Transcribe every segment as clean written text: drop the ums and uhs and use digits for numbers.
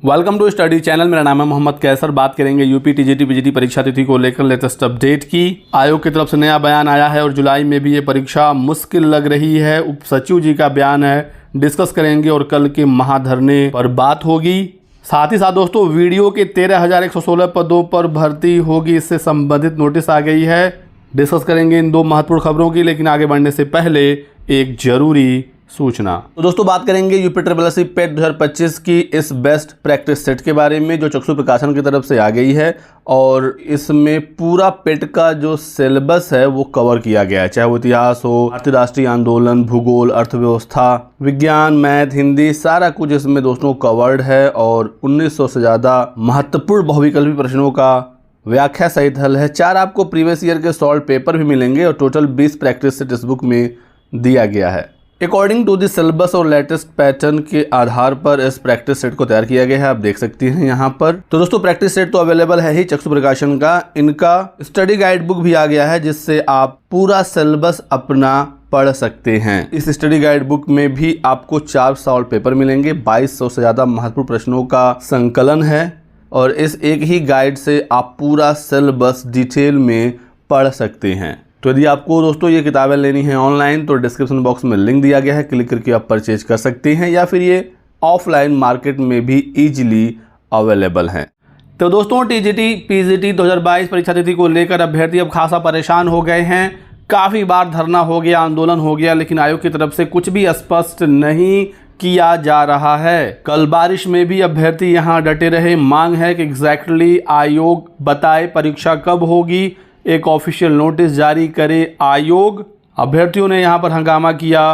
Welcome to study channel. मेरा नाम है मोहम्मद कैसर। बात करेंगे यूपी टीजीटी पीजीटी परीक्षा तिथि को लेकर लेटेस्ट अपडेट की। आयोग की तरफ से नया बयान आया है और जुलाई में भी ये परीक्षा मुश्किल लग रही है। उप सचिव जी का बयान है, डिस्कस करेंगे और कल के महाधरने पर बात होगी। साथ ही साथ दोस्तों वीडियो के 13,116 पदों पर भर्ती होगी, इससे संबंधित नोटिस आ गई है। डिस्कस करेंगे इन दो महत्वपूर्ण खबरों की, लेकिन आगे बढ़ने से पहले एक जरूरी सूचना। तो दोस्तों बात करेंगे यूपी ट्रिपल पेट 2025 की इस बेस्ट प्रैक्टिस सेट के बारे में, जो चक्षु प्रकाशन की तरफ से आ गई है। और इसमें पूरा पेट का जो सिलेबस है वो कवर किया गया है, चाहे वो इतिहास हो, भारतीय राष्ट्रीय आंदोलन, भूगोल, अर्थव्यवस्था, विज्ञान, मैथ, हिंदी, सारा कुछ इसमें दोस्तों कवर्ड है। और 1900 से ज़्यादा महत्वपूर्ण बहुविकल्पी प्रश्नों का व्याख्या सहित हल है। 4 आपको प्रीवियस ईयर के सॉल्व पेपर भी मिलेंगे और टोटल 20 प्रैक्टिस सेट इस बुक में दिया गया है। अकॉर्डिंग टू द सिलेबस और लेटेस्ट पैटर्न के आधार पर इस प्रैक्टिस सेट को तैयार किया गया है, आप देख सकते हैं यहाँ पर। तो दोस्तों प्रैक्टिस सेट तो अवेलेबल है ही चक्षु प्रकाशन का, इनका स्टडी गाइड बुक भी आ गया है, जिससे आप पूरा सिलेबस अपना पढ़ सकते हैं। इस स्टडी गाइड बुक में भी आपको 4 सॉल्व पेपर मिलेंगे, 2200 से ज़्यादा महत्वपूर्ण प्रश्नों का संकलन है और इस एक ही गाइड से आप पूरा सिलेबस डिटेल में पढ़ सकते हैं। तो यदि आपको दोस्तों ये किताबें लेनी है ऑनलाइन, तो डिस्क्रिप्शन बॉक्स में लिंक दिया गया है, क्लिक करके आप परचेज कर सकते हैं, या फिर ये ऑफलाइन मार्केट में भी इजीली अवेलेबल हैं। तो दोस्तों टीजीटी पीजीटी 2022 परीक्षा तिथि को लेकर अभ्यर्थी अब खासा परेशान हो गए हैं। काफ़ी बार धरना हो गया, आंदोलन हो गया, लेकिन आयोग की तरफ से कुछ भी स्पष्ट नहीं किया जा रहा है। कल बारिश में भी अभ्यर्थी यहाँ डटे रहे। मांग है कि एग्जैक्टली आयोग बताए परीक्षा कब होगी, एक ऑफिशियल नोटिस जारी करे आयोग। अभ्यर्थियों ने यहां पर हंगामा किया,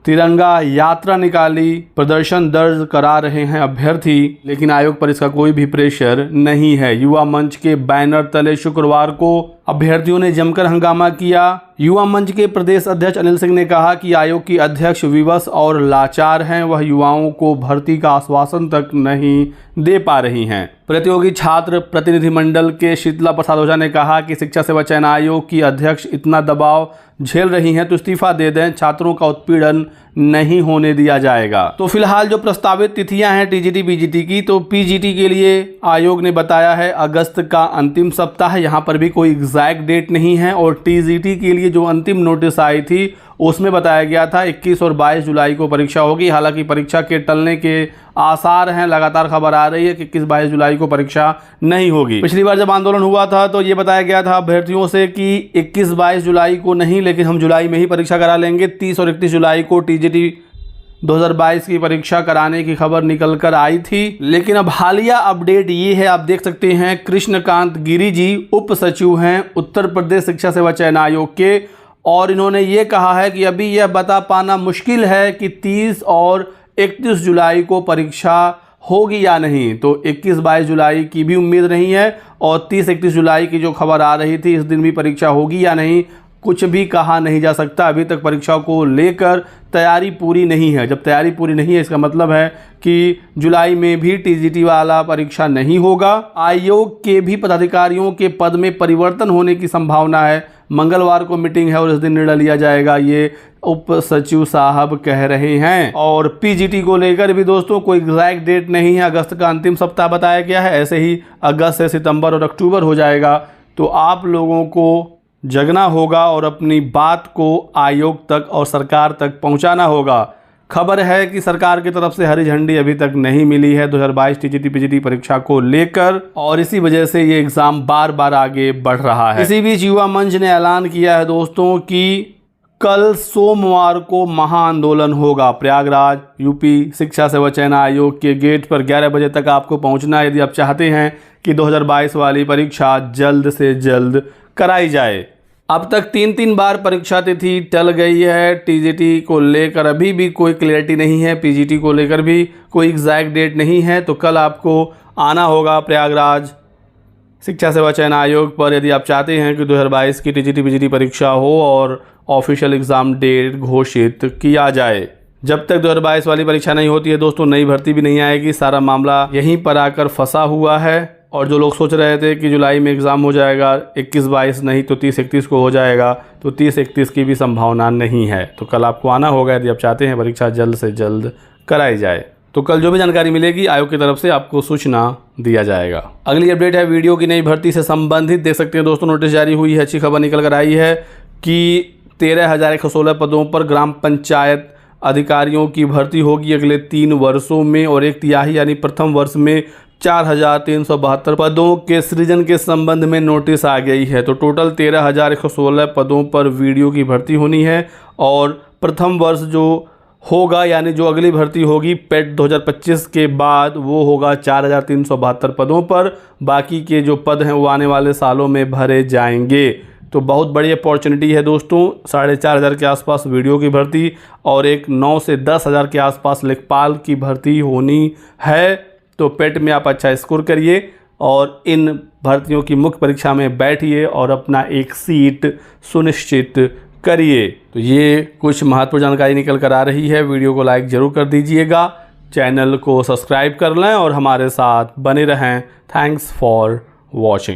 तिरंगा यात्रा निकाली, प्रदर्शन दर्ज करा रहे हैं अभ्यर्थी, लेकिन आयोग पर इसका कोई भी प्रेशर नहीं है। युवा मंच के बैनर तले शुक्रवार को अभ्यर्थियों ने जमकर हंगामा किया। युवा मंच के प्रदेश अध्यक्ष अनिल सिंह ने कहा कि आयोग की अध्यक्ष विवश और लाचार हैं, वह युवाओं को भर्ती का आश्वासन तक नहीं दे पा रही हैं। प्रतियोगी छात्र प्रतिनिधिमंडल के शीतला प्रसाद ओझा ने कहा कि शिक्षा सेवा चयन आयोग की अध्यक्ष इतना दबाव झेल रही हैं तो इस्तीफा दे दें, छात्रों का उत्पीड़न नहीं होने दिया जाएगा। तो फिलहाल जो प्रस्तावित तिथियां हैं टीजीटी पीजीटी की, तो पीजीटी के लिए आयोग ने बताया है अगस्त का अंतिम सप्ताह, यहाँ पर भी कोई एग्जैक्ट डेट नहीं है। और टीजीटी के लिए जो अंतिम नोटिस आई थी उसमें बताया गया था 21 और 22 जुलाई को परीक्षा होगी। हालांकि परीक्षा के टलने के आसार हैं, लगातार खबर आ रही है कि 21-22 जुलाई को परीक्षा नहीं होगी। पिछली बार जब आंदोलन हुआ था तो ये बताया गया था अभ्यर्थियों से कि 21-22 जुलाई को नहीं, लेकिन हम जुलाई में ही परीक्षा करा लेंगे। 30 और 31 जुलाई को टीजीटी 2022 की परीक्षा कराने की खबर निकल कर आई थी। लेकिन अब हालिया अपडेट ये है, आप देख सकते हैं कृष्णकांत गिरी जी उप सचिव हैं उत्तर प्रदेश शिक्षा सेवा चयन आयोग के, और इन्होंने ये कहा है कि अभी यह बता पाना मुश्किल है कि 30 और 31 जुलाई को परीक्षा होगी या नहीं। तो 21-22 जुलाई की भी उम्मीद नहीं है और 30-31 जुलाई की जो खबर आ रही थी इस दिन भी परीक्षा होगी या नहीं, कुछ भी कहा नहीं जा सकता। अभी तक परीक्षा को लेकर तैयारी पूरी नहीं है। जब तैयारी पूरी नहीं है इसका मतलब है कि जुलाई में भी टीजीटी वाला परीक्षा नहीं होगा। आयोग के भी पदाधिकारियों के पद में परिवर्तन होने की संभावना है। मंगलवार को मीटिंग है और इस दिन निर्णय लिया जाएगा, ये उप सचिव साहब कह रहे हैं। और पीजीटी को लेकर भी दोस्तों कोई एग्जैक्ट डेट नहीं है, अगस्त का अंतिम सप्ताह बताया गया है। ऐसे ही अगस्त से सितंबर और अक्टूबर हो जाएगा। तो आप लोगों को जगना होगा और अपनी बात को आयोग तक और सरकार तक पहुंचाना होगा। खबर है कि सरकार की तरफ से हरी झंडी अभी तक नहीं मिली है 2022 टीजीटी पीजीटी परीक्षा को लेकर, और इसी वजह से ये एग्जाम बार बार आगे बढ़ रहा है। इसी बीच युवा मंच ने ऐलान किया है दोस्तों कि कल सोमवार को महाआंदोलन होगा। प्रयागराज यूपी शिक्षा सेवा चयन आयोग के गेट पर 11 बजे तक आपको पहुंचना है, यदि आप चाहते हैं कि 2022 वाली परीक्षा जल्द से जल्द कराई जाए। अब तक 3 बार परीक्षा तिथि टल गई है। टीजीटी को लेकर अभी भी कोई क्लैरिटी नहीं है, पीजीटी को लेकर भी कोई एग्जैक्ट डेट नहीं है। तो कल आपको आना होगा प्रयागराज शिक्षा सेवा चयन आयोग पर, यदि आप चाहते हैं कि 2022 की टीजीटी पीजीटी परीक्षा हो और ऑफिशियल एग्ज़ाम डेट घोषित किया जाए। जब तक 2022 वाली परीक्षा नहीं होती है दोस्तों, नई भर्ती भी नहीं आएगी। सारा मामला यहीं पर आकर फंसा हुआ है। और जो लोग सोच रहे थे कि जुलाई में एग्ज़ाम हो जाएगा, 21-22 नहीं तो 30-31 को हो जाएगा, तो 30-31 की भी संभावना नहीं है। तो कल आपको आना होगा यदि आप चाहते हैं परीक्षा जल्द से जल्द कराई जाए। तो कल जो भी जानकारी मिलेगी आयोग की तरफ से आपको सूचना दिया जाएगा। अगली अपडेट है वीडियो की नई भर्ती से संबंधित। देख सकते हैं दोस्तों, नोटिस जारी हुई है, अच्छी खबर निकल कर आई है कि 13,116 पदों पर ग्राम पंचायत अधिकारियों की भर्ती होगी अगले 3 वर्षों में, और 1/3 यानी प्रथम वर्ष में 4,372 पदों के सृजन के संबंध में नोटिस आ गई है। तो टोटल 13,116 पदों पर वीडियो की भर्ती होनी है, और प्रथम वर्ष जो होगा यानी जो अगली भर्ती होगी पेट 2025 के बाद वो होगा 4,372 पदों पर। बाकी के जो पद हैं वो आने वाले सालों में भरे जाएंगे। तो बहुत बड़ी अपॉर्चुनिटी है दोस्तों, 4,500 के आसपास वीडियो की भर्ती और एक 9 से 10,000 के आसपास लेखपाल की भर्ती होनी है। तो पेट में आप अच्छा स्कोर करिए और इन भर्तियों की मुख्य परीक्षा में बैठिए और अपना एक सीट सुनिश्चित करिए। तो ये कुछ महत्वपूर्ण जानकारी निकल कर आ रही है। वीडियो को लाइक ज़रूर कर दीजिएगा, चैनल को सब्सक्राइब कर लें और हमारे साथ बने रहें। Thanks for watching.